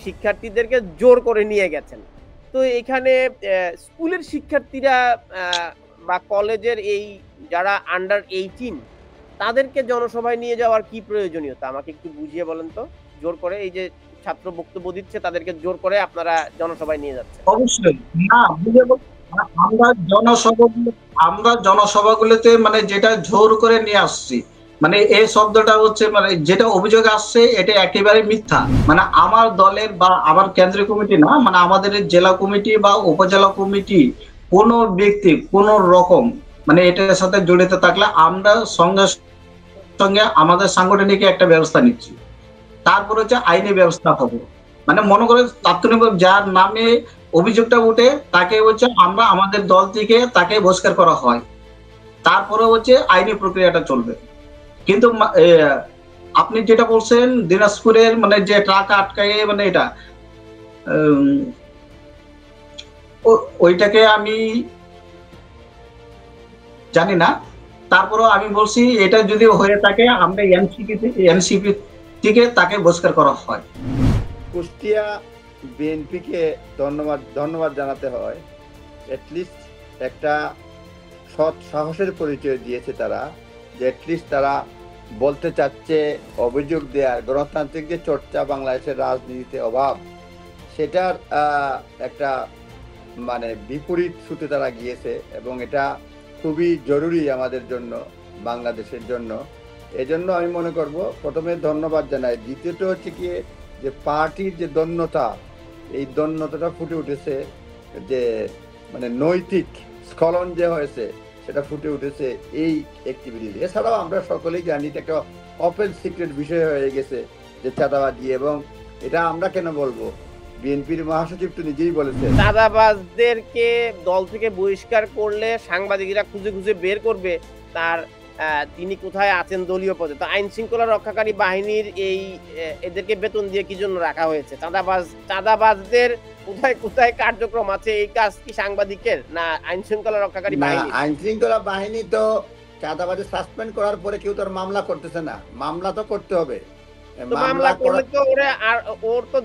শিক্ষার্থীদেরকে জোর করে নিয়ে গেছেন। তো এখানে স্কুলের শিক্ষার্থীরা বা কলেজের এই যারা আন্ডার 18 তাদেরকে জনসভায় নিয়ে যাওয়ার কি প্রয়োজনীয়তা? আমাকে একটু বুঝিয়ে বলেন তো? জোর করে এই যে ছাত্র বক্তব্য দিচ্ছে তাদেরকে জোর করে আপনারা জনসভায় নিয়ে যাচ্ছেন। অবশ্যই না বুঝে আমরা জনসভাগুলো আমরা জনসভাগুলোতে মানে যেটা জোর করে নিয়ে আসছি, মানে এই শব্দটা হচ্ছে মানে যেটা অভিযোগ আসছে এটা একেবারে মিথ্যা। মানে আমার দলের বা আমার কেন্দ্রীয় কমিটি না, মানে আমাদের জেলা কমিটি বা উপজেলা কমিটি কোন ব্যক্তি কোন রকম মানে এটার সাথে জড়িত থাকলে আমরা সঙ্গে সঙ্গে আমাদের সাংগঠনিক একটা ব্যবস্থা নিচ্ছি। তারপর হচ্ছে আইনি ব্যবস্থা হবে। মানে মনে করেন তাৎক্ষণিক যার নামে অভিযোগটা উঠে তাকে হচ্ছে আমরা আমাদের দল থেকে তাকে বহিষ্কার করা হয়, তারপরে হচ্ছে আইনি প্রক্রিয়াটা চলবে। কিন্তু আপনি যেটা বলছেন দিনাজপুরের মানে যে ট্রাক আটকায়ে মানে এটা ওইটাকে আমি জানি না, তারপরেও আমি বলছি এটা যদি হয়ে থাকে আমরা এনসিপি থেকে তাকে বহিষ্কার করা হয়। কুষ্টিয়া বিএনপিকে ধন্যবাদ জানাতে হয়। অ্যাটলিস্ট একটা সৎ সাহসের পরিচয় দিয়েছে তারা, যে অ্যাটলিস্ট তারা বলতে চাচ্ছে অভিযোগ দেওয়ার গণতান্ত্রিক যে চর্চা বাংলাদেশের রাজনীতিতে অভাব, সেটার একটা মানে বিপরীত ছুটে তারা গিয়েছে এবং এটা খুবই জরুরি আমাদের জন্য, বাংলাদেশের জন্য। এজন্য আমি মনে করব প্রথমে ধন্যবাদ জানাই। দ্বিতীয়ত হচ্ছে কি যে পার্টির যে দন্যতা, এই দন্যতাটা ফুটে উঠেছে, যে মানে নৈতিক স্খলন যে হয়েছে সেটা ফুটে উঠেছে এই অ্যাক্টিভিটিতে। এছাড়াও আমরা সকলেই জানি এটা একটা ওপেন সিক্রেট বিষয় হয়ে গেছে যে চাঁদাবাজি, এবং এটা আমরা কেন বলবো, বিএনপির মহাসচিব তো নিজেই বলেছেন চাঁদাবাজদেরকে দল থেকে বহিষ্কার করলে সাংবাদিকরা খুঁজে খুঁজে বের করবে তার তিনি কোথায় আছেন দলীয় পদে। তো আইন শৃঙ্খলা রক্ষাকারী বাহিনীর এই এদেরকে বেতন দিয়ে কি জন্য রাখা হয়েছে? চাঁদাবাজদের কোথায় কোথায় কার্যক্রম আছে, এই কাজ কি সাংবাদিকের না আইন শৃঙ্খলা রক্ষাকারী বাহিনী? আইন শৃঙ্খলা বাহিনী তো চাঁদাবাজি সাসপেন্ড করার পরে কেউ তার মামলা করতেছে না, মামলা তো করতে হবে। মামলা করলে তো ওর তো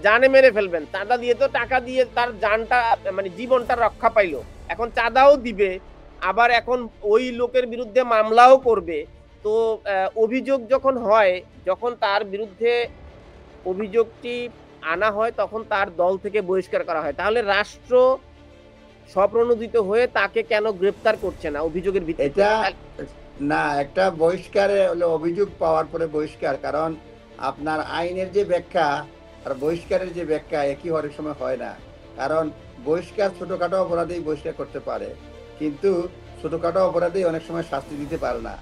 জানে মেরে ফেলবেন। চাঁদা দিয়ে তো টাকা দিয়ে তার জানটা মানে জীবনটা রক্ষা পাইলো, এখন চাঁদাও দিবে, আবার এখন ওই লোকের বিরুদ্ধে মামলাও করবে। তো অভিযোগ যখন হয়, যখন তার বিরুদ্ধে অভিযোগটি আনা হয় তখন তার দল থেকে বহিষ্কার করা হয়। তাহলে রাষ্ট্র স্বপ্রণোদিত হয়ে তাকে কেন গ্রেফতার করছে না অভিযোগের ভিত্তিতে? এটা না, একটা বহিষ্কারে হলো অভিযোগ পাওয়ার পরে বহিষ্কার, কারণ আপনার আইনের যে ব্যাখ্যা আর বহিষ্কারের যে ব্যাখ্যা একই হওয়ার সময় হয় না। কারণ বহিষ্কার ছোটখাটো অপরাধেই বহিষ্কার করতে পারে, কিন্তু ছোটখাটো অপরাধেই অনেক সময় শাস্তি দিতে পারে না।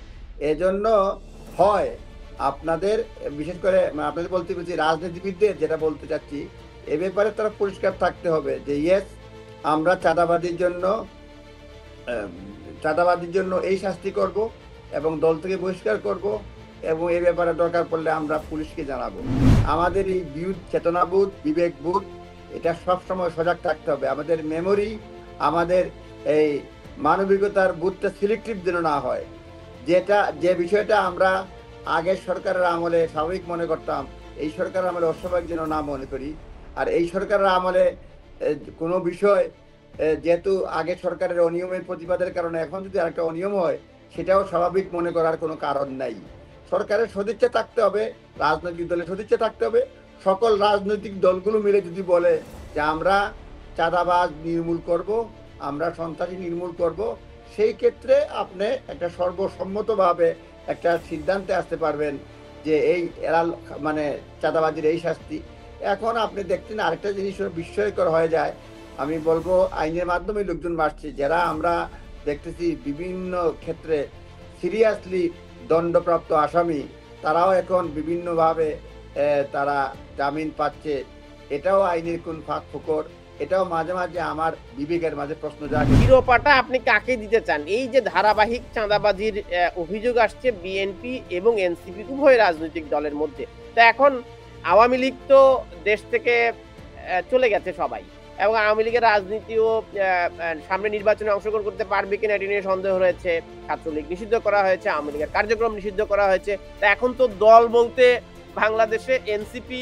এজন্য হয় আপনাদের, বিশেষ করে আপনাদের বলতে বলছি রাজনীতিবিদদের যেটা বলতে চাচ্ছি, এ ব্যাপারে তারা পরিষ্কার থাকতে হবে যে ইয়েস, আমরা চাঁদাবাজির জন্য এই শাস্তি করব এবং দল থেকে বহিষ্কার করব, এবং এই ব্যাপারে দরকার পড়লে আমরা পুলিশকে জানাবো। আমাদের এই চেতনাবোধ, বিবেকবোধ, এটা সবসময় সজাগ থাকতে হবে। আমাদের মেমোরি, আমাদের এই মানবিকতার বুথটা সিলেক্টিভ যেন না হয়। যে বিষয়টা আমরা আগের সরকারের আমলে স্বাভাবিক মনে করতাম, এই সরকারের আমলে অস্বাভাবিক যেন না মনে করি। আর এই সরকারের আমলে কোনো বিষয় যেহেতু আগে সরকারের অনিয়মের প্রতিবাদের কারণে এখন যদি আরেকটা অনিয়ম হয়, সেটাও স্বাভাবিক মনে করার কোনো কারণ নাই। সরকারের সদিচ্ছা থাকতে হবে, রাজনৈতিক দলের সদিচ্ছা থাকতে হবে। সকল রাজনৈতিক দলগুলো মিলে যদি বলে যে আমরা চাঁদাবাজ নির্মূল করব, আমরা সন্ত্রাসী নির্মূল করব, সেই ক্ষেত্রে আপনি একটা সর্বসম্মতভাবে একটা সিদ্ধান্তে আসতে পারবেন যে এই মানে চাঁদাবাজির এই শাস্তি। এখন আপনি দেখছেন আরেকটা জিনিস বিস্ময়কর হয়ে যায়, আমি বলবো আইনের মাধ্যমে লোকজন বাড়ছে, যারা আমরা দেখতেছি বিভিন্ন ক্ষেত্রে সিরিয়াসলি দণ্ডপ্রাপ্ত আসামি, তারাও এখন বিভিন্নভাবে তারা জামিন পাচ্ছে। এটাও আইনের কোন ফাঁক ফোকর, এটাও মাঝে মাঝে আমার বিবেকের মাঝে প্রশ্ন জাগে। শিরোপাটা আপনি কাকে দিতে চান? এই যে ধারাবাহিক চাঁদাবাজির অভিযোগ আসছে বিএনপি এবং এনসিপি উভয় রাজনৈতিক দলের মধ্যে, তো এখন আওয়ামী লীগ তো দেশ থেকে চলে গেছে সবাই, এবং আওয়ামী লীগের রাজনীতিও সামনে নির্বাচনে অংশগ্রহণ করতে পারবে কিনা এটি নিয়ে সন্দেহ রয়েছে। ছাত্রলীগ নিষিদ্ধ করা হয়েছে, আওয়ামী লীগের কার্যক্রম নিষিদ্ধ করা হয়েছে। তা এখন তো দল বলতে বাংলাদেশে এনসিপি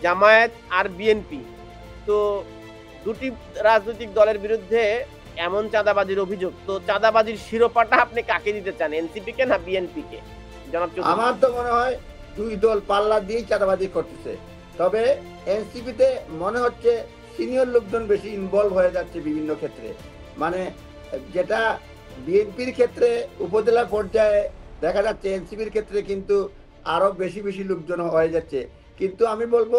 জামায়াত আর বিএনপি, তো দুটি রাজনৈতিক দলের বিরুদ্ধে এমন চাঁদাবাজির অভিযোগ, তো চাঁদাবাজির শিরোপাটা আপনি কাকে দিতে চান, এনসিপি কে না বিএনপি কে? জনাব চৌধুরী, আমার তো মনে হয় দুই দল পাল্লা দিয়ে চাঁদাবাজি করতেছে, তবে এনসিপিতে মনে হচ্ছে সিনিয়র লোকজন বেশি ইনভলভ হয়ে যাচ্ছে বিভিন্ন ক্ষেত্রে, মানে যেটা বিএনপির ক্ষেত্রে উপজেলা পর্যায়ে দেখা যাচ্ছে, এনসিপির ক্ষেত্রে কিন্তু আরো বেশি বেশি লোকজন হয়ে যাচ্ছে। কিন্তু আমি বলবো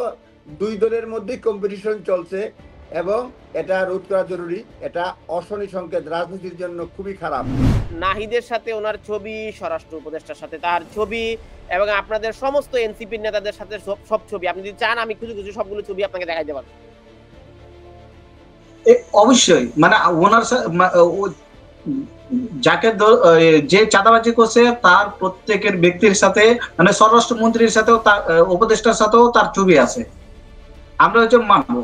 দুই দলের মধ্যেই কম্পিটিশন চলছে এবং এটা রোধ করা জরুরি। এটা অশনি সংকেত, রাজনীতির জন্য খুবই খারাপ। নাহিদের সাথে ওনার ছবি, স্বরাষ্ট্র উপদেষ্টার সাথে তার ছবি, এবং আপনাদের সমস্ত এনসিপির নেতাদের সাথে সব ছবি, আপনি যদি চান আমি কিছু কিছু সবগুলো ছবি আপনাকে দেখাইতে পারবো। অবশ্যই, মানে ওনার যাকে যে চাঁদাবাজি করছে তার প্রত্যেকের ব্যক্তির সাথে, মানে স্বরাষ্ট্রমন্ত্রীর সাথেও, তার উপদেষ্টার সাথেও তার ছবি আছে। আমরা হচ্ছে মানবো,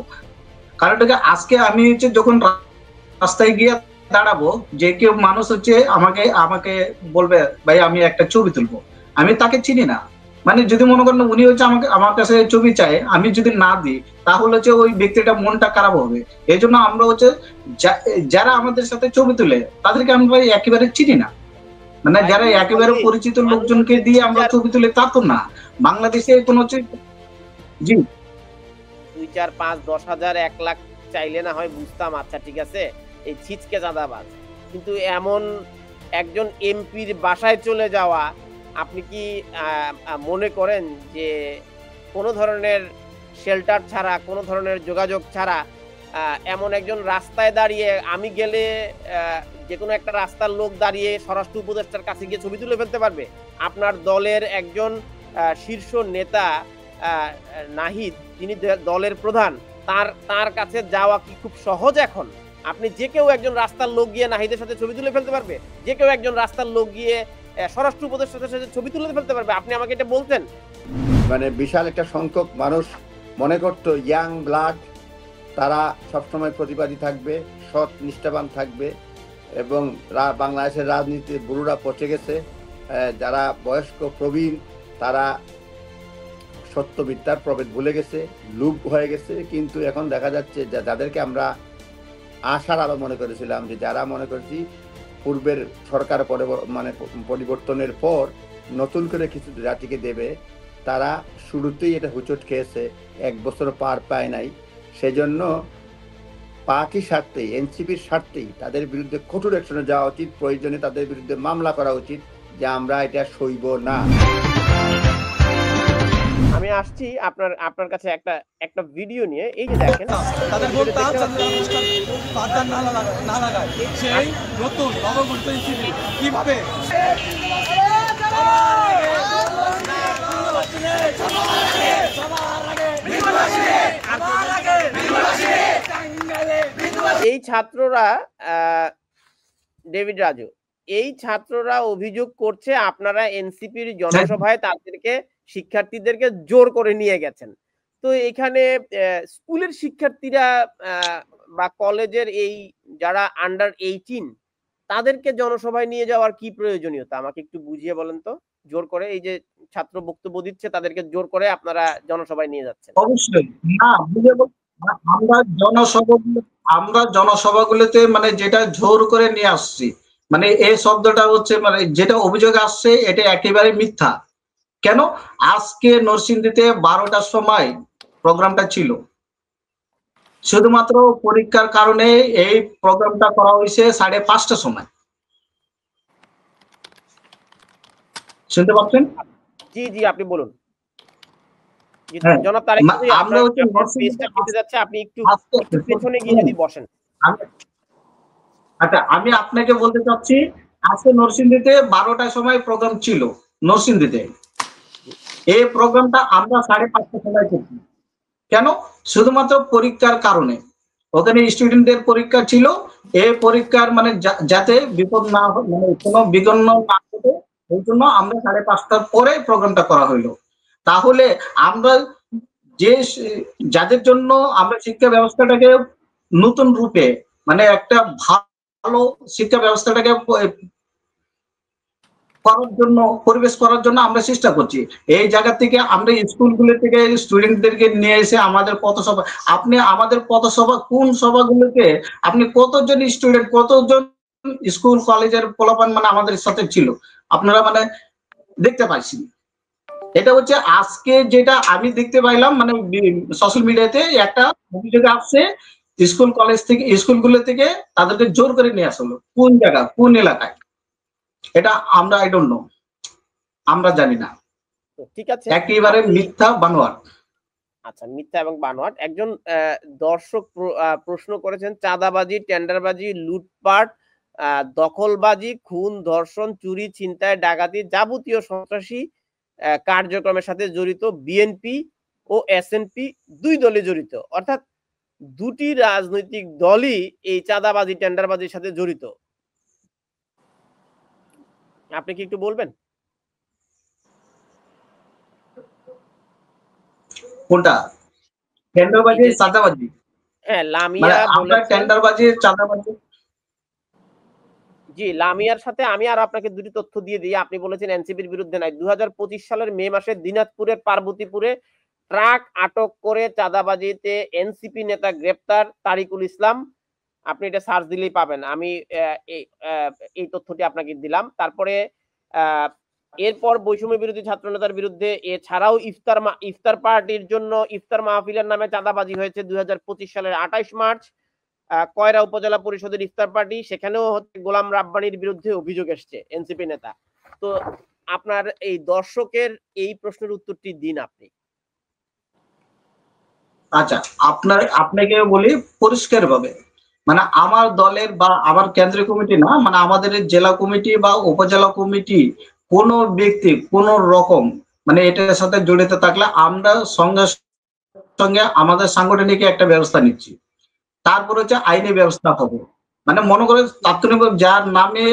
কারণ আজকে আমি হচ্ছে যখন রাস্তায় গিয়ে দাঁড়াবো, যে কেউ মানুষ হচ্ছে আমাকে বলবে ভাই আমি একটা ছবি তুলবো, আমি তাকে চিনি না, মানে যদি মনে করেন উনি হচ্ছে আমার কাছে ছবি চায়, আমি যদি না দিই তাহলে হচ্ছে ওই ব্যক্তিটা মনটা খারাপ হবে। এই জন্য আমরা হচ্ছে যারা আমাদের সাথে ছবি তুলে তাদেরকে আমরা একেবারে চিনি না, মানে যারা একেবারে পরিচিত লোকজনকে দিয়ে আমরা ছবি তুলে তা তো না। বাংলাদেশে কোনো হচ্ছে জি 2, 4, 5, 10 হাজার 1 লাখ চাইলে না হয় বুঝতাম, আচ্ছা ঠিক আছে, এই ছিচকে চাঁদাবাজ, কিন্তু এমন একজন এমপির বাসায় চলে যাওয়া, আপনি কি মনে করেন যে কোনো ধরনের শেল্টার ছাড়া, কোনো ধরনের যোগাযোগ ছাড়া এমন একজন রাস্তায় দাঁড়িয়ে, আমি গেলে যে কোনো একটা রাস্তার লোক দাঁড়িয়ে স্বরাষ্ট্র উপদেষ্টার কাছে গিয়ে ছবি তুলে ফেলতে পারবে? আপনার দলের একজন শীর্ষ নেতা নাহিদ, তিনি দলের প্রধান, তার কাছে যাওয়া কি খুব সহজ এখন? আপনি যে কেউ একজন রাস্তার লোক গিয়ে নাহিদের সাথে ছবি তুলে ফেলতে পারবে, যে কেউ একজন রাস্তার লোক গিয়ে স্বরাষ্ট্র উপদেষ্টার সাথে ছবি তুলে ফেলতে পারবে? আপনি আমাকে এটা বলতেন? মানে বিশাল একটা সংখ্যক মানুষ মনে করতো ইয়াং ব্লাড তারা সবসময় প্রতিবাদী থাকবে, সৎ নিষ্ঠাবান থাকবে, এবং বাংলাদেশের রাজনীতিতে বুড়োরা পচে গেছে, যারা বয়স্ক প্রবীণ তারা সত্যবিদ্যার প্রভেদ ভুলে গেছে, লুপ হয়ে গেছে। কিন্তু এখন দেখা যাচ্ছে যে যাদেরকে আমরা আশার আলো মনে করেছিলাম, যে যারা মনে করছি পূর্বের সরকার মানে পরিবর্তনের পর নতুন করে কিছু জাতিকে দেবে, তারা শুরুতেই এটা হুচট খেয়েছে, 1 বছর পার পায় নাই। সেজন্য পার্টির স্বার্থেই, এনসিপির স্বার্থেই তাদের বিরুদ্ধে কঠোর অ্যাকশনে যাওয়া উচিত, প্রয়োজনে তাদের বিরুদ্ধে মামলা করা উচিত, যে আমরা এটা সইব না। আমি আসছি আপনার কাছে একটা ভিডিও নিয়ে। এই যে দেখেন, তাদের বলতাম পাতার না লাগায় সেই নতুন নবগঠিত এনসিপি কিভাবে এই ছাত্ররা, ডেভিড রাজু, এই ছাত্ররা অভিযোগ করছে আপনারা এনসিপির জনসভায় তাদেরকে, শিক্ষার্থীদেরকে জোর করে নিয়ে গেছেন। তো এখানে স্কুলের শিক্ষার্থীরা বা কলেজের এই যারা আন্ডার 18 তাদেরকে জনসভায় নিয়ে যাওয়ার কি প্রয়োজনীয়তা, আমাকে একটু বুঝিয়ে বলেন তো। জোর করে, এই যে ছাত্র বক্তব্য দিচ্ছে তাদেরকে জোর করে আপনারা জনসভায় নিয়ে যাচ্ছেন? অবশ্যই না, আমরা জনসভাগুলোতে মানে যেটা জোর করে নিয়ে আসছি, মানে এই শব্দটা হচ্ছে, মানে যেটা অভিযোগ আসছে এটা একেবারে মিথ্যা। কেন? আজকে নরসিংদীতে 12টার সময় প্রোগ্রামটা ছিল, শুধুমাত্র পরীক্ষার কারণে এই প্রোগ্রামটা করা হয়েছে 5:30টার সময়। শুনতে পাচ্ছেন? জি জি, আপনি বলুন। জনাব তারেক, আমরা হচ্ছে পেজটা কেটে যাচ্ছে, আপনি একটু পেছনে গিয়ে যদি বসেন। আচ্ছা, আমি আপনাকে বলতে চাচ্ছি, আজকে নরসিংদীতে 12টার সময় প্রোগ্রাম ছিল নরসিংদীতে। এই প্রোগ্রামটা আমরা 5:30টার সময় করছি। কেন? শুধুমাত্র পরীক্ষার কারণে। ওখানে স্টুডেন্টদের পরীক্ষা ছিল, এই পরীক্ষার মানে যাতে বিপদ না, মানে কোনো বিঘ্ন না ঘটে, এই জন্য আমরা 5:30টার পরে প্রোগ্রামটা করা হইলো। তাহলে আমরা যে যাদের জন্য আমরা শিক্ষা ব্যবস্থাটাকে নতুন রূপে, মানে একটা ভালো শিক্ষা ব্যবস্থাটাকে করার জন্য, পরিবেশ করার জন্য আমরা চেষ্টা করছি। এই জায়গা থেকে আমরা স্কুলগুলো থেকে স্টুডেন্টদেরকে নিয়ে এসে আমাদের পথসভা, আপনি আমাদের পথসভা কোন সভাগুলোতে আপনি কতজন স্টুডেন্ট, কতজন স্কুল কলেজের পোলাপান মানে আমাদের সাথে ছিল, আপনারা মানে দেখতে পাইছেন। এটা হচ্ছে আজকে যেটা আমি দেখতে পাইলাম, মানে সোশ্যাল মিডিয়াতে একটা অভিযোগ আসছে স্কুল কলেজ থেকে, স্কুলগুলো থেকে তাদেরকে জোর করে নিয়ে আসলো। কোন জায়গা, কোন এলাকায়, এটা আমরা আই ডোন্ট নো, আমরা জানি না। তো ঠিক আছে, একেবারে মিথ্যা বানোয়াট। আচ্ছা, মিথ্যা এবং বানোয়াট। একজন দর্শক প্রশ্ন করেছেন, চাঁদাবাজি, টেন্ডারবাজি, লুটপাট, দখলবাজি, খুন, ধর্ষণ, চুরি, ছিনতাই, ডাকাতি, যাবতীয় সন্ত্রাসী কার্যক্রমের সাথে জড়িত বিএনপি ও এসএনপি দুই দলই জড়িত, অর্থাৎ দুটি রাজনৈতিক দলই এই চাঁদাবাজি টেন্ডারবাজির সাথে জড়িত। আপনি কি একটু বলবেন কোনটা টেন্ডারবাজি, চাঁদাবাজি? হ্যাঁ, মানে লামিয়া আমরা বলেছেন। টেন্ডারবাজি, চাঁদাবাজি, জি, লামিয়ার সাথে আমি আর আপনাকে দুটি তথ্য দিয়ে দিই। আপনি বলেছেন এনসিপির বিরুদ্ধে নাই। 2025 সালের মে মাসে দিনাজপুরের পার্বতীপুরে ট্রাক আটক করে চাঁদাবাজিতে এনসিপি নেতা গ্রেপ্তার তারিকুল ইসলাম। আপনি এটা সার্চ দিলেই পাবেন। আমি এই তথ্যটি আপনাকে দিলাম। তারপরে এরপর বৈষম্য বিরোধী ছাত্র নেতার বিরুদ্ধে এছাড়াও ইফতার পার্টির জন্য ইফতার মাহফিলের নামে চাঁদাবাজি হয়েছে 2025 সালের 28 মার্চ। কয়রা উপজেলা পরিষদের ইফতার পার্টি, সেখানেও হচ্ছে গোলাম রাব্বানির বিরুদ্ধে অভিযোগ এসছে এনসিপি নেতা। তো আপনার এই দর্শকের এই প্রশ্নের উত্তরটি দিন আপনি। আচ্ছা, আপনাকে বলি পরিষ্কার ভাবে, মানে আমার দলের বা আমার কেন্দ্রীয় কমিটি না, মানে আমাদের জেলা কমিটি বা উপজেলা কমিটি কোন ব্যক্তি কোন রকম মানে এটার সাথে জড়িত থাকলে আমরা সঙ্গে সঙ্গে আমাদের সাংগঠনিক একটা ব্যবস্থা নিচ্ছি, তারপর হচ্ছে আইনি ব্যবস্থা হবে। মানে মনে করে তাৎক্ষণিক যার নামে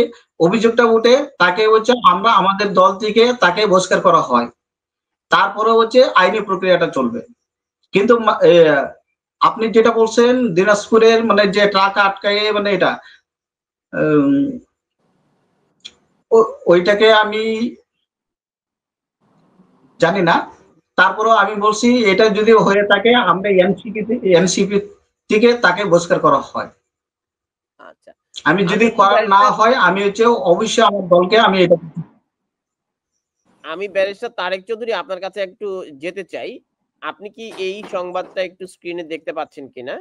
অভিযোগটা উঠে তাকে হচ্ছে আমরা আমাদের দল থেকে তাকে বহিষ্কার করা হয়, তারপরে হচ্ছে আইনি প্রক্রিয়াটা চলবে। কিন্তু আপনি যেটা বলছেন দিনাজপুরের মানে যে ট্রাক আটকায় মানে এটা ওইটাকে আমি জানি না, তারপরেও আমি বলছি এটা যদি হয়ে থাকে আমরা এনসিপি থেকে তাকে বহিষ্কার করা হয়। আচ্ছা, আমি যদি করা না হয় আমি হচ্ছে অবশ্যই আমার দলকে আমি এটা, আমি ব্যারিস্টার তারেক চৌধুরী আপনার কাছে একটু যেতে চাই। আপনি কি এই সংবাদটা একটু স্ক্রিনে দেখতে পাচ্ছেন কিনা?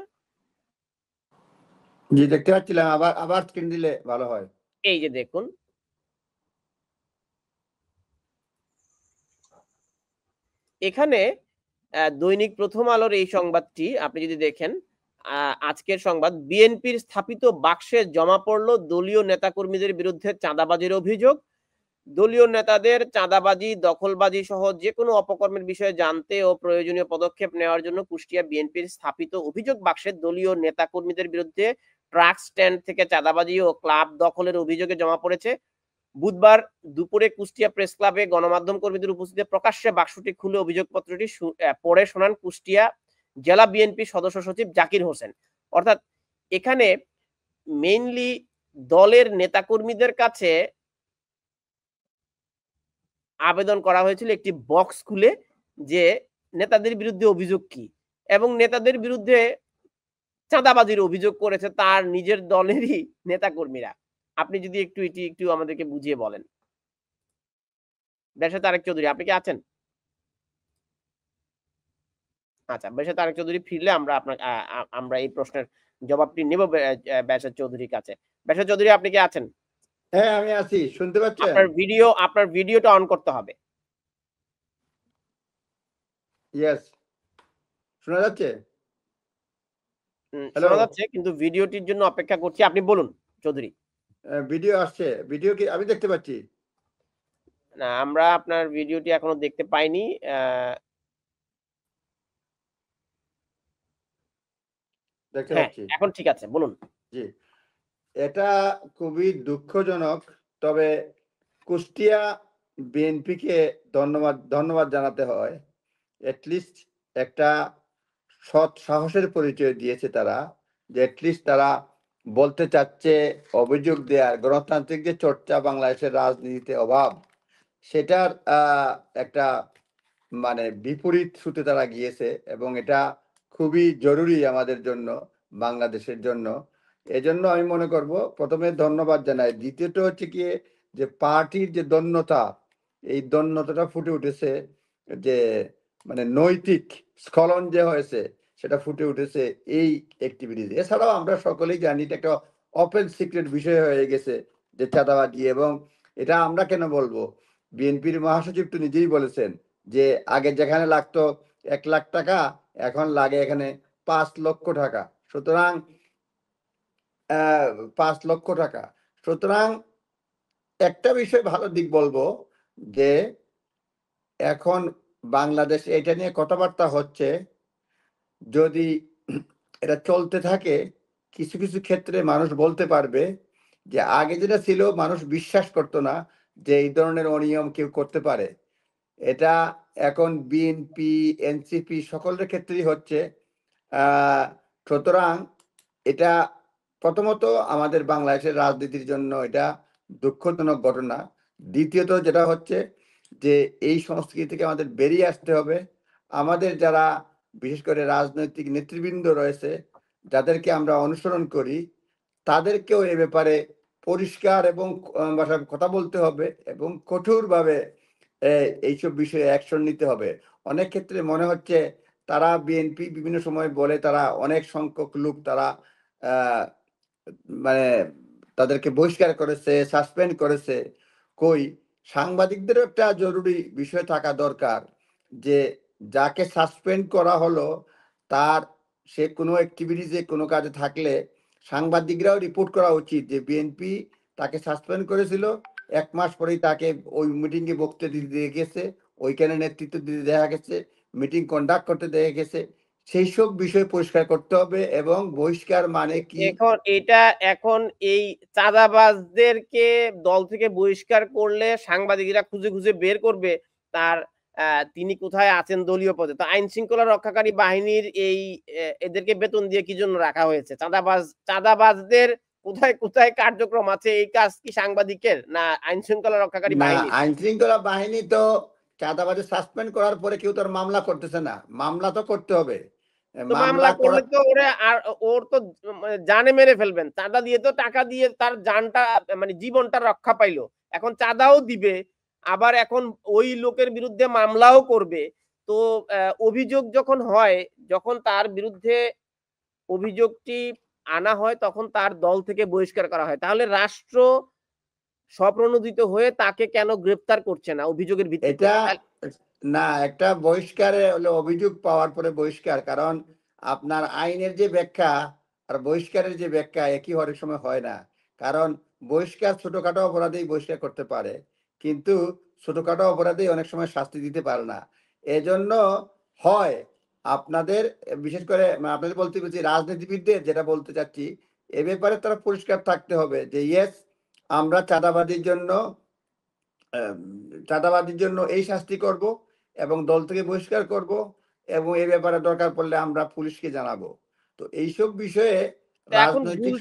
জি, দেখতে পাচ্ছিলাম। আবার স্ক্রিন দিলে ভালো হয়। এই যে দেখুন, এখানে দৈনিক প্রথম আলোর এই সংবাদটি আপনি যদি দেখেন, আজকের সংবাদ, বিএনপির স্থাপিত বাক্সে জমা পড়ল দলীয় নেতাকর্মীদের বিরুদ্ধে চাঁদাবাজির অভিযোগ। দলীয় নেতাদের চাঁদাবাজি, দখলবাজি সহ যে কোনো অপকর্মের বিষয়ে জানতে ও প্রয়োজনীয় পদক্ষেপ নেওয়ার জন্য কুষ্টিয়া বিএনপির স্থাপিত অভিযোগ বাক্সে দলীয় নেতাকর্মীদের বিরুদ্ধে ট্রাক স্ট্যান্ড থেকে চাঁদাবাজি ও ক্লাব দখলের অভিযোগে জমা পড়েছে। বুধবার দুপুরে কুষ্টিয়া প্রেস ক্লাবে গণমাধ্যম কর্মীদের উপস্থিতিতে প্রকাশ্যে বাক্সটি খুলে অভিযোগপত্রটি পড়ে শোনান কুষ্টিয়া জেলা বিএনপি সদস্য সচিব জাকির হোসেন। অর্থাৎ এখানে মেইনলি দলের নেতাকর্মীদের কাছে আবেদন করা হয়েছিল একটি বক্স খুলে, যে নেতাদের বিরুদ্ধে অভিযোগ কি, এবং নেতাদের বিরুদ্ধে চাঁদাবাজির অভিযোগ করেছে তার নিজের দলেরই নেতাকর্মীরা। আপনি যদি একটু আমাদেরকে বুঝিয়ে বলেন। ব্যারিস্টার তারেক চৌধুরী, আপনি কি আছেন? আচ্ছা, ব্যারিস্টার তারেক চৌধুরী ফিরলে আমরা এই প্রশ্নের জবাবটি নেব ব্যারিস্টার চৌধুরীর কাছে। ব্যারিস্টার চৌধুরী, আপনি কি আছেন? হ্যাঁ, আমি আছি। শুনতে পাচ্ছেন? আপনার ভিডিওটা অন করতে হবে। ইয়েস, শোনা যাচ্ছে? শোনা যাচ্ছে, কিন্তু ভিডিওটির জন্য অপেক্ষা করছি। আপনি বলুন চৌধুরী। ভিডিও আসছে। ভিডিও কি আমি দেখতে পাচ্ছি? না, আমরা আপনার ভিডিওটি এখনো দেখতে পাইনি। দেখতে হ্যাঁ, পাচ্ছি। এখন ঠিক আছে, বলুন। জি, এটা খুবই দুঃখজনক। তবে কুষ্টিয়া বিএনপিকে ধন্যবাদ জানাতে হয়। এটলিস্ট একটা সৎ সাহসের পরিচয় দিয়েছে তারা, যে এটলিস্ট তারা বলতে চাচ্ছে অভিযোগ দেওয়ার গণতান্ত্রিক যে চর্চা বাংলাদেশের রাজনীতিতে অভাব, সেটার একটা মানে বিপরীত ছুতে তারা গিয়েছে, এবং এটা খুবই জরুরি আমাদের জন্য, বাংলাদেশের জন্য। এজন্য আমি মনে করব প্রথমে ধন্যবাদ জানাই। দ্বিতীয়ত হচ্ছে কি, যে পার্টির যে দন্যতা, এই দন্যতাটা ফুটে উঠেছে, যে মানে নৈতিক স্খলন যে হয়েছে সেটা ফুটে উঠেছে এই অ্যাক্টিভিটিজ। এছাড়াও আমরা সকলেই জানি এটা একটা ওপেন সিক্রেট বিষয় হয়ে গেছে যে চাঁদাবাজি, এবং এটা আমরা কেন বলবো, বিএনপির মহাসচিব তো নিজেই বলেছেন যে আগে যেখানে লাগতো 1 লাখ টাকা, এখন লাগে এখানে 5 লক্ষ টাকা। সুতরাং 5 লক্ষ টাকা। সুতরাং একটা বিষয় ভালো দিক বলবো, যে এখন বাংলাদেশে এটা নিয়ে কথাবার্তা হচ্ছে। যদি এটা চলতে থাকে, কিছু কিছু ক্ষেত্রে মানুষ বলতে পারবে যে আগে যেটা ছিল, মানুষ বিশ্বাস করতো না যে এই ধরনের অনিয়ম কেউ করতে পারে। এটা এখন বিএনপি, এনসিপি সকলের ক্ষেত্রেই হচ্ছে। সুতরাং এটা প্রথমত আমাদের বাংলাদেশের রাজনীতির জন্য এটা দুঃখজনক ঘটনা। দ্বিতীয়ত যেটা হচ্ছে যে এই সংস্কৃতি থেকে আমাদের বেরিয়ে আসতে হবে। আমাদের যারা বিশেষ করে রাজনৈতিক নেতৃবৃন্দ রয়েছে, যাদেরকে আমরা অনুসরণ করি, তাদেরকেও এ ব্যাপারে পরিষ্কার এবং ভাষায় কথা বলতে হবে, এবং কঠোরভাবে এইসব বিষয়ে অ্যাকশন নিতে হবে। অনেক ক্ষেত্রে মনে হচ্ছে তারা, বিএনপি বিভিন্ন সময় বলে তারা অনেক সংখ্যক লোক তারা মানে তাদেরকে বহিষ্কার করেছে, সাসপেন্ড করেছে। কই, সাংবাদিকদেরও একটা জরুরি বিষয় থাকা দরকার, যে যাকে সাসপেন্ড করা হলো তার, সে কোনো অ্যাক্টিভিটিসে কোনো কাজে থাকলে সাংবাদিকরাও রিপোর্ট করা উচিত যে বিএনপি তাকে সাসপেন্ড করেছিল, 1 মাস পরেই তাকে ওই মিটিংয়ে বক্তব্য দিতে দেখা গেছে, ওইখানে নেতৃত্ব দিতে দেখা গেছে, মিটিং কন্ডাক্ট করতে দেখা গেছে। সেই সব বিষয় পরিষ্কার করতে হবে। এবং বহিষ্কার মানে কি, এখন এই চাঁদাবাজদেরকে দল থেকে বহিষ্কার করলে সাংবাদিকরা খুঁজে খুঁজে বের করবে তার তিনি কোথায় আছেন দলীয় পদে। তো আইন শৃঙ্খলা রক্ষাকারী বাহিনীর এই এদেরকে বেতন দিয়ে কি জন্য রাখা হয়েছে? চাঁদাবাজদের কোথায় কোথায় কার্যক্রম আছে, এই কাজ কি সাংবাদিকের না আইন শৃঙ্খলা রক্ষাকারী না, বাহিনী? আইন শৃঙ্খলা বাহিনী তো চাঁদাবাজি সাসপেন্ড করার পরে কেউ তার মামলা করতেছে না, মামলা তো করতে হবে। তো মামলা মামলা করলে তো ওর তো জানে মেরে ফেলবেন। চাঁদা দিয়ে তো টাকা দিয়ে তার জানটা মানে জীবনটা রক্ষা পাইলো। এখন চাঁদাও দিবে, আবার এখন ওই লোকের বিরুদ্ধে মামলাও করবে। তো অভিযোগ যখন হয়, যখন তার বিরুদ্ধে অভিযোগটি আনা হয়, তখন তার দল থেকে বহিষ্কার করা হয়। তাহলে রাষ্ট্র স্বপ্রণোদিত হয়ে তাকে কেন গ্রেফতার করছে না অভিযোগের ভিত্তিতে? এটা না, একটা বহিষ্কারে হলো অভিযোগ পাওয়ার পরে বহিষ্কার, কারণ আপনার আইনের যে ব্যাখ্যা আর বহিষ্কারের যে ব্যাখ্যা একই হওয়ার সময় হয় না। কারণ বহিষ্কার ছোটখাটো অপরাধেই বহিষ্কার করতে পারে, কিন্তু ছোটখাটো অপরাধেই অনেক সময় শাস্তি দিতে পারে না। এজন্য হয় আপনাদের, বিশেষ করে আপনাদের বলতে বলছি রাজনীতিবিদদের, যেটা বলতে চাচ্ছি এ ব্যাপারে তারা পরিষ্কার থাকতে হবে যে ইয়েস, আমরা চাঁদাবাজির জন্য এই শাস্তি করব, এবং দল থেকে বহিষ্কার করব, এবং এই ব্যাপারে দরকার পড়লে আমরা পুলিশকে জানাবো। তো এইসব বিষয়ে এখন রাজনৈতিক,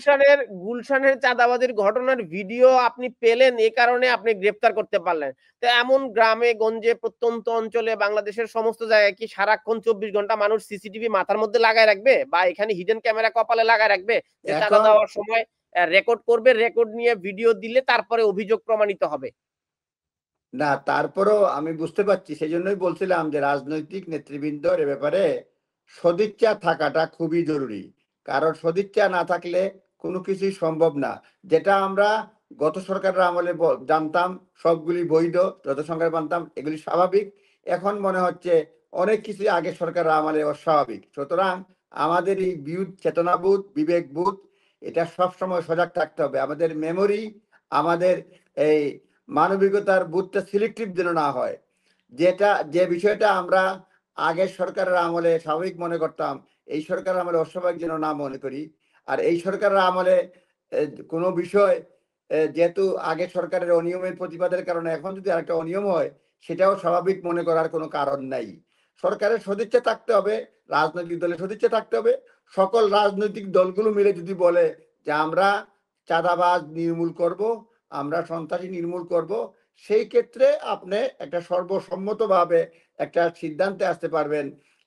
গুলশানের চাঁদাবাজির ঘটনার ভিডিও আপনি পেলেন, এই কারণে আপনি গ্রেফতার করতে পারলেন। তো এমন গ্রামে গঞ্জে প্রত্যন্ত অঞ্চলে বাংলাদেশের সমস্ত জায়গায় কি সারাক্ষণ 24 ঘন্টা মানুষ সিসিটিভি মাথার মধ্যে লাগায় রাখবে, বা এখানে হিডেন ক্যামেরা কপালে লাগায় রাখবে যে চাঁদা এখন দেওয়ার সময় রেকর্ড করবে, রেকর্ড নিয়ে ভিডিও দিলে তারপরে অভিযোগ প্রমাণিত হবে? না, তারপরও আমি বুঝতে পারছি, সেই জন্যই বলছিলাম যে রাজনৈতিক নেতৃবৃন্দর এ ব্যাপারে সদিচ্ছা থাকাটা খুবই জরুরি। কারণ সদিচ্ছা না থাকলে কোনো কিছুই সম্ভব না। যেটা আমরা গত সরকারের আমলে জানতাম সবগুলি বৈধ, যত সংখ্যায় জানতাম এগুলি স্বাভাবিক, এখন মনে হচ্ছে অনেক কিছু আগে সরকারের আমলে অস্বাভাবিক। সুতরাং আমাদের এই চেতনাবোধ, বিবেকবোধ, এটা সবসময় সজাগ থাকতে হবে। আমাদের মেমোরি, আমাদের এই মানবিকতার বুথটা সিলেক্টিভ যেন না হয়। যে বিষয়টা আমরা আগের সরকারের আমলে স্বাভাবিক মনে করতাম, এই সরকারের আমলে অস্বাভাবিক যেন না মনে করি। আর এই সরকারের আমলে কোনো বিষয়, যেহেতু আগের সরকারের অনিয়মের প্রতিবাদের কারণে এখন যদি আরেকটা অনিয়ম হয়, সেটাও স্বাভাবিক মনে করার কোনো কারণ নাই। সরকারের সদিচ্ছা থাকতে হবে, রাজনৈতিক দলের সদিচ্ছা থাকতে হবে। সকল রাজনৈতিক দলগুলো মিলে যদি বলে যে আমরা চাঁদাবাজ নির্মূল করব, আমরা সন্ত্রাসী নির্মূল করব, সেই ক্ষেত্রে আপনি একটা সর্বসম্মতভাবে একটা সিদ্ধান্তে আসতে পারবেন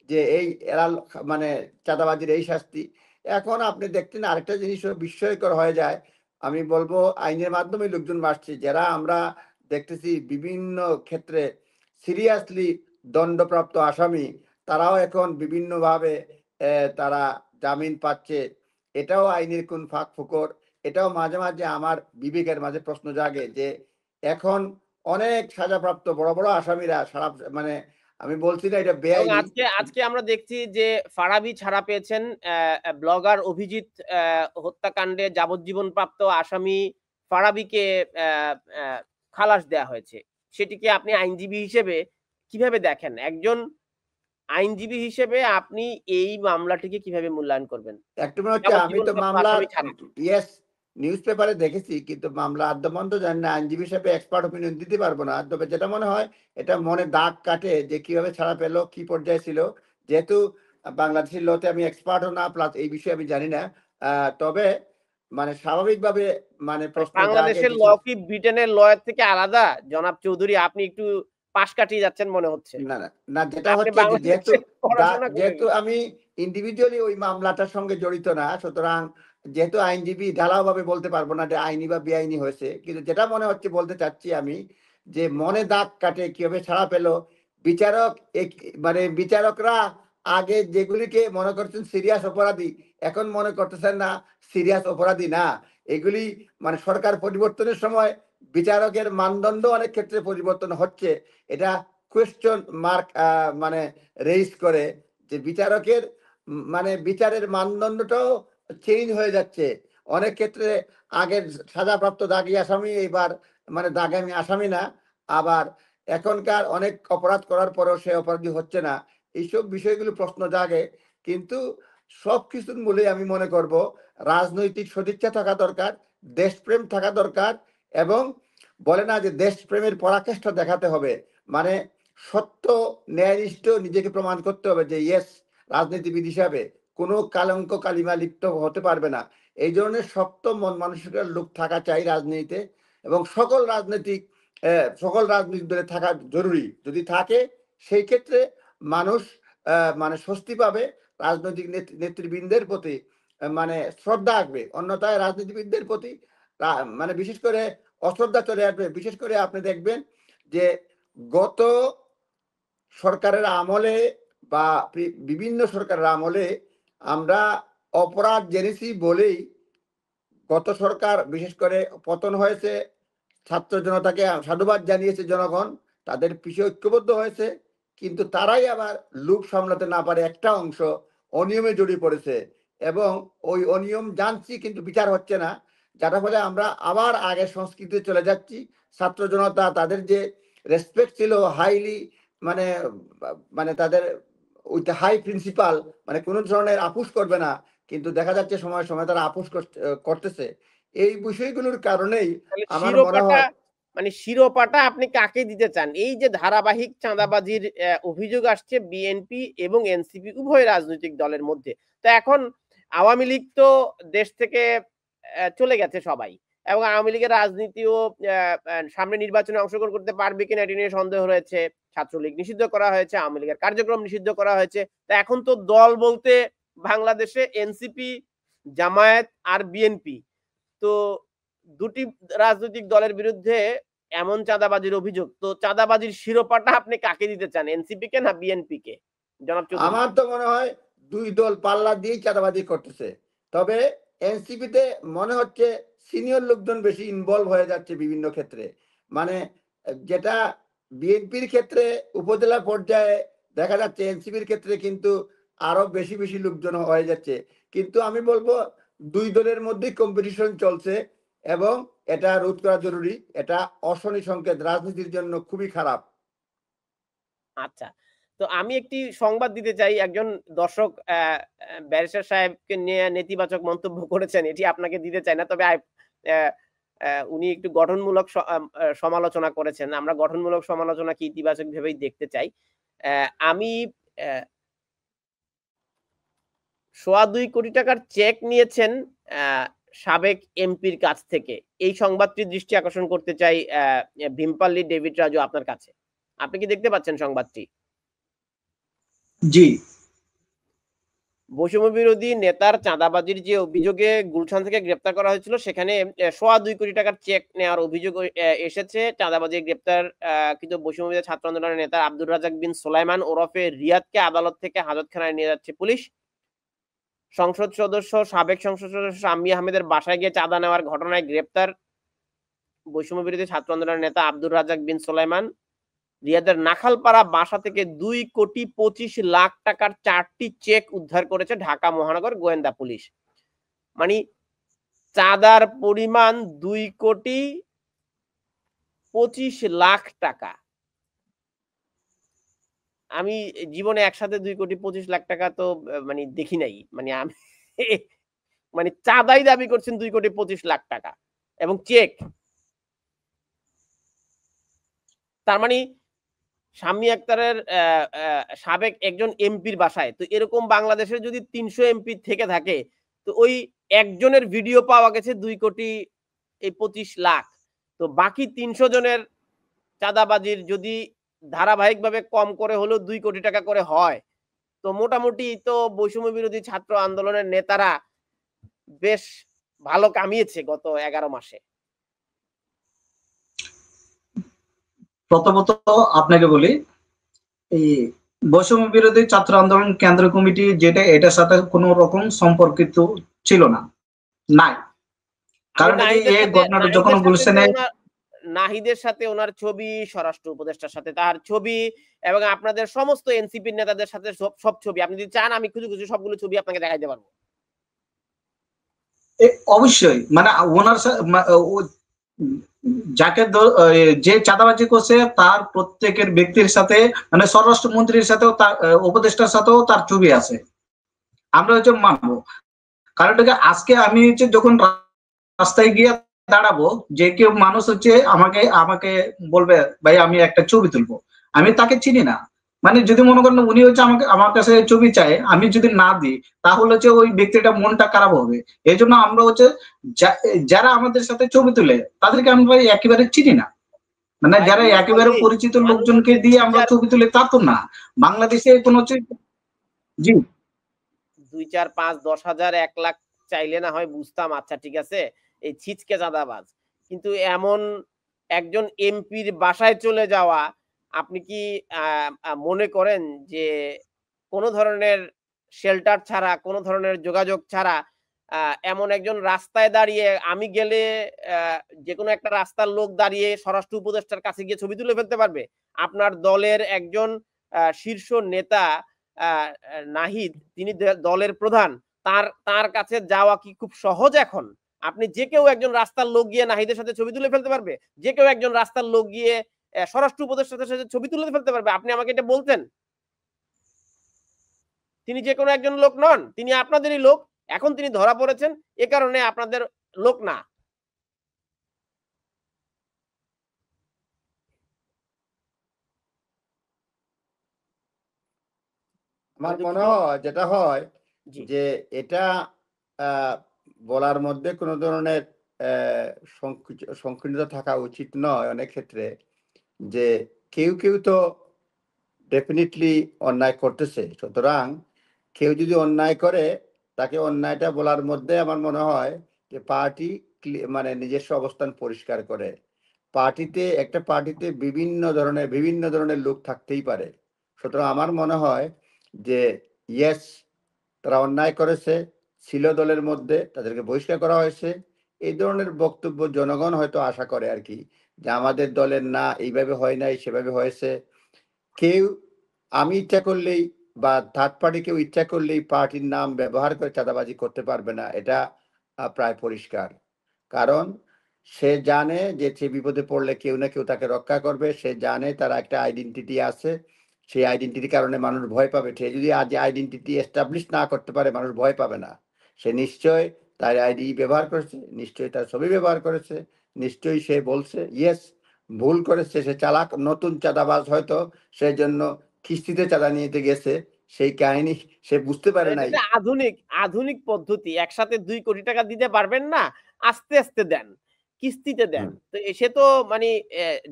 যে এই এরাল মানে চাঁদাবাজির এই শাস্তি। এখন আপনি দেখতেন আরেকটা জিনিস বিস্ময়কর হয়ে যায়, আমি বলবো আইনের মাধ্যমে লোকজন বাড়ছে, যারা আমরা দেখতেছি বিভিন্ন ক্ষেত্রে সিরিয়াসলি দণ্ডপ্রাপ্ত আসামি, তারাও এখন বিভিন্নভাবে তারা জামিন পাচ্ছে। এটাও আইনের কোন ফাঁক ফোকর, এটাও মাঝে মাঝে আমার বিবেকের মাঝে প্রশ্ন জাগে যে এখন অনেক সাজাপ্রাপ্ত বড় বড় আসামিরা সারা মানে আমি বলছি না এটা এবং বেআইনি। আজকে আমরা দেখছি যে ফারাবি ছাড়া পেয়েছেন, ব্লগার অভিজিৎ হত্যাকাণ্ডে যাবজ্জীবন প্রাপ্ত আসামি ফারাবিকে খালাস দেয়া হয়েছে। সেটিকে আপনি আইনজীবী হিসেবে কিভাবে দেখেন? একজন আইনজীবী হিসেবে আপনি এই মামলাটিকে কিভাবে মূল্যায়ন করবেন? একটু মনে হচ্ছে আমি তো মামলা ইয়েস নিউজ পেপারে দেখেছি, কিন্তু মামলা আদ্যমন্ত জানি না, আইনজীবী হিসেবে এক্সপার্ট ওপিনিয়ন দিতে পারবো না। তবে যেটা মনে হয় এটা মনে দাগ কাটে যে কিভাবে ছাড়া পেলো, কি পর্যায়ে ছিল। যেহেতু বাংলাদেশের লতে আমি এক্সপার্টও না, প্লাস এই বিষয়ে আমি জানি না, তবে মানে স্বাভাবিকভাবে মানে প্রশ্ন বাংলাদেশের ল কি ব্রিটেনের ল এর থেকে আলাদা? জনাব চৌধুরী, আপনি একটু পাশ কাটিয়ে যাচ্ছেন মনে হচ্ছে। না না না, যেটা হচ্ছে যেহেতু আমি ইন্ডিভিজুয়ালি ওই মামলাটার সঙ্গে জড়িত না, সুতরাং যেহেতু আইনজীবী ঢালাও ভাবে বলতে পারবো না যে আইনি বা বেআইনি হয়েছে, কিন্তু যেটা মনে হচ্ছে বলতে চাচ্ছি আমি যে মনে দাগ কাটে কিভাবে ছাড়া পেল বিচারক। মানে বিচারকরা আগে যেগুলিকে মনে করছেন সিরিয়াস অপরাধী, এখন মনে করতেছেন না সিরিয়াস অপরাধী না। এগুলি মানে সরকার পরিবর্তনের সময় বিচারকের মানদণ্ড অনেক ক্ষেত্রে পরিবর্তন হচ্ছে। এটা কোয়েশ্চন মার্ক মানে রেইজ করে যে বিচারকের মানে বিচারের মানদণ্ডটাও চেঞ্জ হয়ে যাচ্ছে অনেক ক্ষেত্রে। আগের সাজাপ্রাপ্ত দাগি আসামি এবার মানে দাগামি আসামি না, আবার এখনকার অনেক অপরাধ করার পরেও সে অপরাধী হচ্ছে না। এইসব বিষয়গুলো প্রশ্ন জাগে, কিন্তু সবকিছুর মূলে আমি মনে করব রাজনৈতিক সদিচ্ছা থাকা দরকার, দেশপ্রেম থাকা দরকার, এবং বলে না যে দেশপ্রেমের পরাকাষ্ঠা দেখাতে হবে, মানে সত্য ন্যায়নিষ্ঠ নিজেকে প্রমাণ করতে হবে যে ইয়েস রাজনীতিবিদ হিসাবে কোনো কালঙ্ক কালিমা লিপ্ত হতে পারবে না। এই ধরনের শক্ত মন মানসিকতার লোক থাকা চাই রাজনীতিতে, এবং সকল রাজনৈতিক দলে থাকা জরুরি। যদি থাকে সেই ক্ষেত্রে মানুষ মানে স্বস্তি পাবে, রাজনৈতিক নেতৃবৃন্দের প্রতি মানে শ্রদ্ধা আসবে। অন্যথায় রাজনীতিবিদদের প্রতি মানে বিশেষ করে অশ্রদ্ধা চলে আসবে। বিশেষ করে আপনি দেখবেন যে গত সরকারের আমলে বা বিভিন্ন সরকারের আমলে আমরা অপরাধ জেনেছি বলেই গত সরকার বিশেষ করে পতন হয়েছে, ছাত্র জনতাকে সাধুবাদ জানিয়েছে জনগণ, তাদের পিছিয়ে ঐক্যবদ্ধ হয়েছে, কিন্তু তারাই আবার লোভ সামলাতে না পারে একটা অংশ অনিয়মে জড়িয়ে পড়েছে, এবং ওই অনিয়ম জানছি কিন্তু বিচার হচ্ছে না, যার ফলে আমরা আবার আগের সংস্কৃতিতে চলে যাচ্ছি। ছাত্র জনতা তাদের যে রেসপেক্ট ছিল হাইলি মানে মানে তাদের ওইটা হাই প্রিন্সিপাল, মানে কোনো ধরনের আপোষ করবে না, কিন্তু দেখা যাচ্ছে সময় সময় তারা আপোষ করতেছে। এই বিষয়গুলোর কারণেই আমার মনে হয় মানে শিরোপাটা আপনি কাকে দিতে চান? এই যে ধারাবাহিক চাঁদাবাজির অভিযোগ আসছে বিএনপি এবং এনসিপি উভয় রাজনৈতিক দলের মধ্যে, তো এখন আওয়ামী লীগ তো দেশ থেকে চলে গেছে সবাই, এবং আওয়ামী লীগের রাজনীতিও সামনে নির্বাচনে অংশগ্রহণ করতে পারবে কিনা এটি নিয়ে সন্দেহ রয়েছে। ছাত্রলীগ নিষিদ্ধ করা হয়েছে, আওয়ামী লীগের কার্যক্রম নিষিদ্ধ করা হয়েছে। তা এখন তো দল বলতে বাংলাদেশে এনসিপি, জামায়াত আর বিএনপি, তো দুটি রাজনৈতিক দলের বিরুদ্ধে এমন চাঁদাবাজির অভিযোগ, তো চাঁদাবাজির শিরোপাটা আপনি কাকে দিতে চান, এনসিপি কে না বিএনপি কে? জনাব চৌধুরী, আমার তো মনে হয় দুই দল পাল্লা দিয়ে চাঁদাবাজি করতেছে, তবে এনসিপি তে মনে হচ্ছে সিনিয়র লোকজন বেশি ইনভলভ হয়ে যাচ্ছে বিভিন্ন ক্ষেত্রে, মানে যেটা বিএনপির ক্ষেত্রে উপজেলা পর্যায়ে দেখা যাচ্ছে, এনসিপির ক্ষেত্রে কিন্তু আরো বেশি বেশি লোকজন হয়ে যাচ্ছে। কিন্তু আমি বলবো দুই দলের মধ্যেই কম্পিটিশন চলছে, এবং এটা রোধ করা জরুরি। এটা অশনি সংকেত, রাজনীতির জন্য খুবই খারাপ। আচ্ছা, তো আমি একটি সংবাদ দিতে চাই। একজন দর্শক ব্যারিস্টার সাহেবকে নিয়ে নেতিবাচক মন্তব্য করেছেন, এটি আপনাকে দিতে চাই না, তবে উনি একটু গঠনমূলক সমালোচনা করেছেন। আমরা গঠনমূলক সমালোচনাকে ইতিবাচক ভেবেই দেখতে চাই। আমি 2.25 কোটি টাকার চেক নিয়েছেন সাবেক এমপির কাছ থেকে। এই সংবাদটির দৃষ্টি আকর্ষণ করতে চাই ভীমপল্লী ডেভিড রাজু আপনার কাছে। আপনি কি দেখতে পাচ্ছেন সংবাদটি? জি। বৈষম্য বিরোধী নেতার চাঁদাবাজির যে অভিযোগে গুলশান থেকে গ্রেপ্তার করা হয়েছিল, সেখানে 2.25 কোটি টাকার চেক নেওয়ার অভিযোগ এসেছে। চাঁদাবাজি গ্রেপ্তার কিন্তু বৈষম্য বিরোধী ছাত্র আন্দোলনের নেতা আব্দুর রাজ্জাক বিন সোলাইমান ওরফে রিয়াদকে আদালত থেকে হাজতখানায় নিয়ে যাচ্ছে পুলিশ। সাবেক সংসদ সদস্য শাম্মী আহমেদের বাসায় গিয়ে চাঁদা নেওয়ার ঘটনায় গ্রেপ্তার বৈষম্য বিরোধী ছাত্র আন্দোলনের নেতা আব্দুর রাজ্জাক বিন সোলাইমান। রিয়াদের নাখালপাড়া বাসা থেকে 2,25,00,000 টাকার 4টি চেক উদ্ধার করেছে ঢাকা মহানগর গোয়েন্দা পুলিশ। মানে চাঁদার পরিমাণ 2,25,00,000 টাকা। আমি জীবনে একসাথে 2,25,00,000 টাকা তো মানে দেখি নাই। মানে আমি মানে চাঁদাই দাবি করছেন 2,25,00,000 টাকা এবং চেক। তার মানে শাম্মী আক্তারের সাবেক একজন এমপির বাসায়, তো এরকম বাংলাদেশের যদি 300 এমপি থেকে থাকে, তো ওই একজনের ভিডিও পাওয়া গেছে 2,25,00,000। তো বাকি 300 জনের চাঁদাবাজির যদি ধারাবাহিকভাবে কম করে হলেও 2 কোটি টাকা করে হয়, তো মোটামুটি তো বৈষম্য বিরোধী ছাত্র আন্দোলনের নেতারা বেশ ভালো কামিয়েছে গত 11 মাসে। প্রথমত আপনাকে বলি, এই বৈষম্য বিরোধী ছাত্র আন্দোলন কেন্দ্র কমিটি যেটা, এটার সাথে কোনো রকম সম্পর্কিত ছিল না, নাই। কারণ এই ঘটনাটা যখন গুলশানে নাহিদের সাথে ওনার ছবি, স্বরাষ্ট্র উপদেষ্টার সাথে তার ছবি, এবং আপনাদের সমস্ত এনসিপি নেতাদের সাথে সব ছবি, আপনি যদি চান আমি খুঁজে খুঁজে সবগুলো ছবি আপনাকে দেখাইতে পারবো। অবশ্যই, মানে ওনার যাকে যে চাঁদাবাজি করছে তার প্রত্যেকের ব্যক্তির সাথে, মানে স্বরাষ্ট্রমন্ত্রীর সাথেও, তার উপদেষ্টার সাথেও তার ছবি আছে। আমরা মানবো। কারণ আজকে আমি যখন রাস্তায় গিয়ে দাঁড়াবো, যে কেউ মানুষ আমাকে বলবে ভাই আমি একটা ছবি তুলবো, আমি তাকে চিনি না। মানে যদি মনে করেন উনি আমার কাছে ছবি চায়, আমি যদি না দিই তাহলে ওই ব্যক্তিটা মনটা খারাপ হবে। এই জন্য আমরা যারা আমাদের সাথে ছবি তুলে তাদেরকে আমরা একেবারে চিনি না। মানে যারা একেবারে পরিচিত লোকজনকে দিয়ে আমরা ছবি তুলে তা তো না। বাংলাদেশে কোনো জি 2, 4, 5, 10,000, 1 লাখ চাইলে না হয় বুঝতাম, আচ্ছা ঠিক আছে, এই ছিচকে চাঁদাবাজ। কিন্তু এমন একজন এমপির বাসায় চলে যাওয়া, আপনি কি মনে করেন যে কোনো ধরনের শেল্টার ছাড়া, কোনো ধরনের যোগাযোগ ছাড়া এমন একজন রাস্তায় দাঁড়িয়ে, আমি গেলে যে কোনো একটা রাস্তার লোক দাঁড়িয়ে স্বরাষ্ট্র উপদেষ্টার কাছে গিয়ে ছবি তুলে ফেলতে পারবে? আপনার দলের একজন শীর্ষ নেতা নাহিদ, তিনি দলের প্রধান, তার কাছে যাওয়া কি খুব সহজ এখন? আপনি যে কেউ একজন রাস্তার লোক গিয়ে নাহিদের সাথে ছবি তুলে ফেলতে পারবে? যে কেউ একজন রাস্তার লোক গিয়ে স্বরাষ্ট্র উপদেষ্টার সাথে ছবি তুলে ফেলতে পারবে? আপনি আমাকে এটা বলতেন? তিনি যে কোনো একজন লোক নন, তিনি আপনাদেরই লোক। এখন তিনি ধরা পড়েছেন, এ কারণে আপনাদের লোক না। আমার মনে হয় যেটা হয় যে এটা বলার মধ্যে কোনো ধরনের সংকীর্ণতা থাকা উচিত নয়। অনেক ক্ষেত্রে যে কেউ কেউ তো ডেফিনেটলি অন্যায় করতেছে, সুতরাং কেউ যদি অন্যায় করে তাকে অন্যায়টা বলার মধ্যে আমার মনে হয় যে পার্টি মানে নিজস্ব অবস্থান পরিষ্কার করে। একটা পার্টিতে বিভিন্ন ধরনের লোক থাকতেই পারে। সুতরাং আমার মনে হয় যে ইয়েস, তারা অন্যায় করেছে, ছিল দলের মধ্যে, তাদেরকে বহিষ্কার করা হয়েছে। এই ধরনের বক্তব্য জনগণ হয়তো আশা করে আর কি, যে আমাদের দলের না, এইভাবে হয় নাই, সেভাবে হয়েছে। কেউ আমি ইচ্ছা করলেই বা থার্ড পার্টি কেউ ইচ্ছা করলেই পার্টির নাম ব্যবহার করে চাঁদাবাজি করতে পারবে না, এটা প্রায় পরিষ্কার। কারণ সে জানে যে সে বিপদে পড়লে কেউ না কেউ তাকে রক্ষা করবে। সে জানে তার একটা আইডেন্টিটি আছে, সেই আইডেন্টিটির কারণে মানুষ ভয় পাবে। সে যদি আজ আইডেন্টিটি এস্টাবলিশ না করতে পারে, মানুষ ভয় পাবে না। সে নিশ্চয় তার আইডি ব্যবহার করেছে, নিশ্চয়ই তার ছবি ব্যবহার করেছে, নিশ্চয়ই সে বলছে ইয়েস ভুল করেছে, সে চালাক, নতুন চাঁদাবাজ, হয়তো সেই জন্য কিস্তিতে চাঁদা নিতে গেছে, সেই কাহিনী সে বুঝতে পারে এটা নাই। একটা আধুনিক পদ্ধতি। একসাথে ২ কোটি টাকা দিতে পারবেন না। আস্তে, আস্তে দেন। কিস্তিতে দেন। হুম। তো সে তো মানে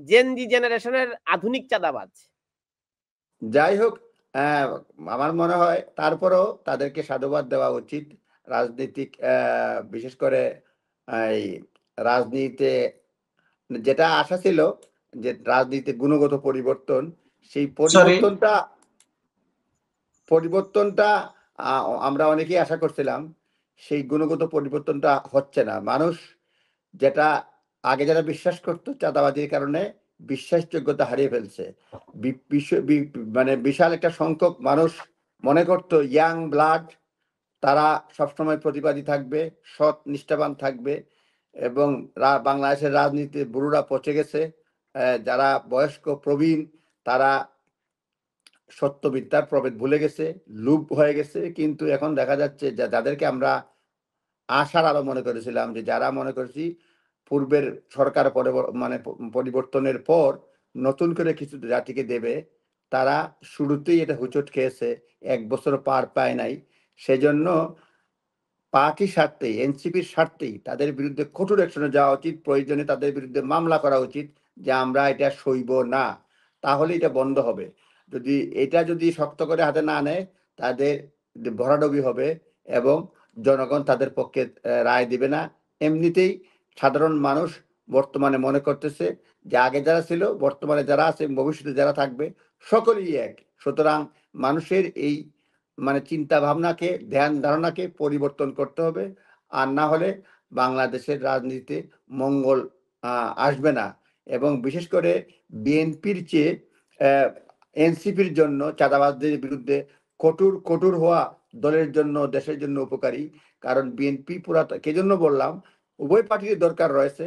জেন জি জেনারেশনের আধুনিক চাঁদাবাজ। যাই হোক, আমার মনে হয় তারপরেও তাদেরকে সাধুবাদ দেওয়া উচিত। রাজনীতিক বিশেষ করে এই রাজনীতিতে যেটা আশা ছিল যে রাজনীতিতে গুণগত পরিবর্তন, সেই সরি, পরিবর্তনটা আমরা অনেকেই আশা করছিলাম। সেই গুণগত পরিবর্তনটা হচ্ছে না। মানুষ যেটা আগে যারা বিশ্বাস করত চাঁদাবাজির কারণে বিশ্বাসযোগ্যতা হারিয়ে ফেলছে। মানে বিশাল একটা সংখ্যক মানুষ মনে করত ইয়াং ব্লাড তারা সবসময় প্রতিবাদী থাকবে, সৎ নিষ্ঠাবান থাকবে এবং বাংলাদেশের রাজনীতিতে বুড়োরা পচে গেছে। যারা বয়স্ক প্রবীণ তারা সত্য মিথ্যার প্রভেদ ভুলে গেছে, লুপ হয়ে গেছে। কিন্তু এখন দেখা যাচ্ছে যে যাদেরকে আমরা আশার আলো মনে করেছিলাম, যে যারা মনে করেছি পূর্বের সরকার মানে পরিবর্তনের পর নতুন করে কিছু জাতিকে দেবে, তারা শুরুতেই এটা হুঁচট খেয়েছে, ১ বছর পার পায় নাই। সেজন্য পার্টির স্বার্থেই, এনসিপির স্বার্থেই তাদের বিরুদ্ধে কঠোর অ্যাকশনে যাওয়া উচিত। প্রয়োজনে তাদের বিরুদ্ধে মামলা করা উচিত যে আমরা এটা সইব না, তাহলে এটা বন্ধ হবে। যদি শক্ত করে হাতে না নেয়, তাদের ভরাডুবি হবে এবং জনগণ তাদের পক্ষে রায় দিবে না। এমনিতেই সাধারণ মানুষ বর্তমানে মনে করতেছে যে আগে যারা ছিল, বর্তমানে যারা আছে, ভবিষ্যতে যারা থাকবে সকলেই এক। সুতরাং মানুষের এই মানে চিন্তা ভাবনাকে, ধ্যান ধারণাকে পরিবর্তন করতে হবে। আর না হলে বাংলাদেশের রাজনীতিতে মঙ্গল আসবে না। এবং বিশেষ করে বিএনপির চেয়ে এনসিপির জন্য চাঁদাবাজদের বিরুদ্ধে কঠোর হওয়া দলের জন্য, দেশের জন্য উপকারী। কারণ বিএনপি কে জন্য বললাম, উভয় পার্টির দরকার রয়েছে,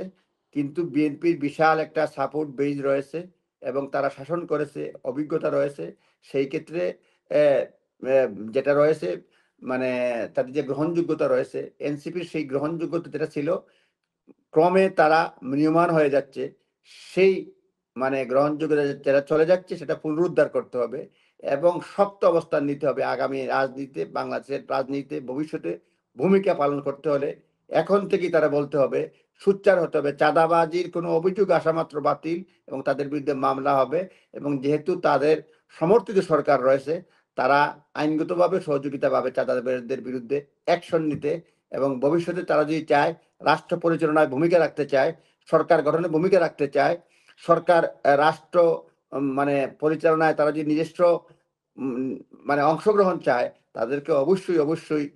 কিন্তু বিএনপির বিশাল একটা সাপোর্ট বেজ রয়েছে এবং তারা শাসন করেছে, অভিজ্ঞতা রয়েছে। সেই ক্ষেত্রে যেটা রয়েছে মানে তাদের যে গ্রহণযোগ্যতা রয়েছে, এনসিপির সেই গ্রহণযোগ্যতা যেটা ছিল ক্রমে তারা ম্রিয়মাণ হয়ে যাচ্ছে। সেই মানে গ্রহণযোগ্যতা যেটা চলে যাচ্ছে সেটা পুনরুদ্ধার করতে হবে এবং শক্ত অবস্থান নিতে হবে। আগামী রাজনীতিতে, বাংলাদেশের রাজনীতিতে ভবিষ্যতে ভূমিকা পালন করতে হলে এখন থেকেই তারা বলতে হবে, সোচ্চার হতে হবে। চাঁদাবাজির কোনো অভিযোগ আসা মাত্র বাতিল এবং তাদের বিরুদ্ধে মামলা হবে। এবং যেহেতু তাদের সমর্থিত সরকার রয়েছে, তারা আইনগতভাবে সহযোগিতা পাবে চাঁদাবাজদের বিরুদ্ধে অ্যাকশন নিতে। এবং ভবিষ্যতে তারা যদি চায়, রাষ্ট্র পরিচালনায় ভূমিকা রাখতে চায়, সরকার গঠনে ভূমিকা রাখতে চায়, সরকার রাষ্ট্র মানে পরিচালনায় তারা যদি নিজস্ব মানে অংশগ্রহণ চায়, তাদেরকে অবশ্যই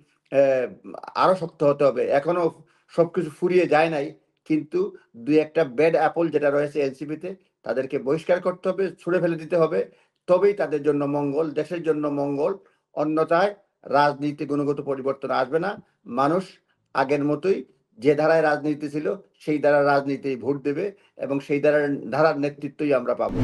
আরো শক্ত হতে হবে। এখনো সবকিছু ফুরিয়ে যায় নাই, কিন্তু দুই একটা ব্যাড অ্যাপল যেটা রয়েছে এনসিপিতে, তাদেরকে বহিষ্কার করতে হবে, ছুঁড়ে ফেলে দিতে হবে। তবেই তাদের জন্য মঙ্গল, দেশের জন্য মঙ্গল। অন্যথায় রাজনীতি গুণগত পরিবর্তন আসবে না। মানুষ আগের মতোই যে ধারায় রাজনীতি ছিল সেই ধারার রাজনীতি ভোট দেবে এবং সেই ধারার নেতৃত্বই আমরা পাবো।